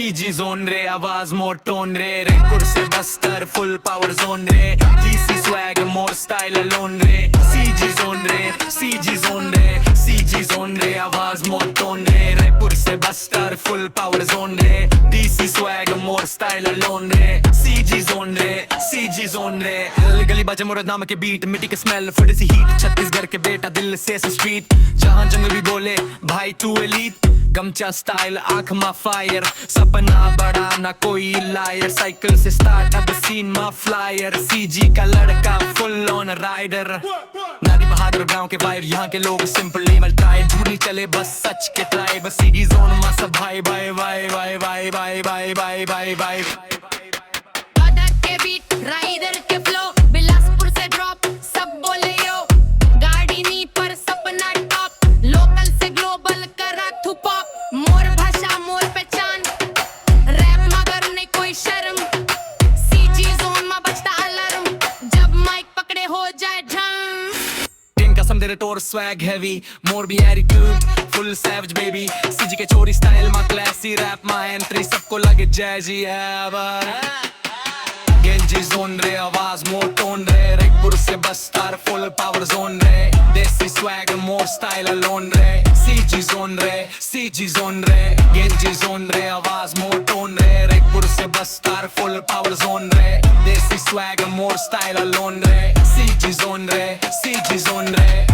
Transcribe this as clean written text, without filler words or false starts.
CG zone रे आवाज मोर tone रे रैपुर से बस्तर फुल पावर जोन रे डीसी स्वैग मोर स्टाइल अलोन रे सीजी जोन रे सीजी जोन रे सीजी जोन रे आवाज मोर टोन रे रैपुर से बस्तर फुल पावर जोन रे डीसी स्वैग मोर स्टाइल अलोन रे सीजी जोन रे सीजी जोन रे गली बाजे मोर नाम के बीट मिट्टी के स्मेल फुट सी हीट छत्तीसगढ़ के बेटा दिल से स्ट्रीट जहां जंग भी बोले भाई तू एलीट गमचा स्टाइल आंख मा फायर सपना बड़ा ना कोई लायर साइकिल से स्टार्ट अब सीन मा फ्लायर सीजी का लड़का फुल ऑन राइडर नारी बहादुर गांव के वाइब यहाँ के लोग सिंपल लेवल ट्राई ढूंढनी चले बस सच के ट्राई बस सीजी जोन मा सब भाई भाई भाई भाई भाई भाई भाई भाई भाई भाई के बीट राइडर के फ्लो बिलासपुर से ड्रॉप सब बोले यो गाड़ी नी पर सपना टॉप लोकल से ग्लोबल करा थू पॉप मोर भाषा मोर पहचान रैप मगर नहीं कोई शर्म सीजी जोन में बजता अलार्म जब माइक पकड़े हो जाए ढंग कसम तेरे टोर स्वैग हैवी मोर भी attitude full savage baby CG के चोरी स्टाइल मा क्लासी रैप मा एंट्री सबको लगे जैजी है गेंजी जोन रे आवाज मोर टोन रे रैपुर से बस्तर फुल पावर जोन रे देसी स्वैग मोर स्टाइल अलोन रे सीजी जोन रे सीजी जोन रे गेंजी जोन रे आवाज मोर टोन रे रैपुर से बस्तर फुल पावर जोन रे देसी स्वैग मोर स्टाइल अलोन रे सीजी जोन रे सीजी जोन रे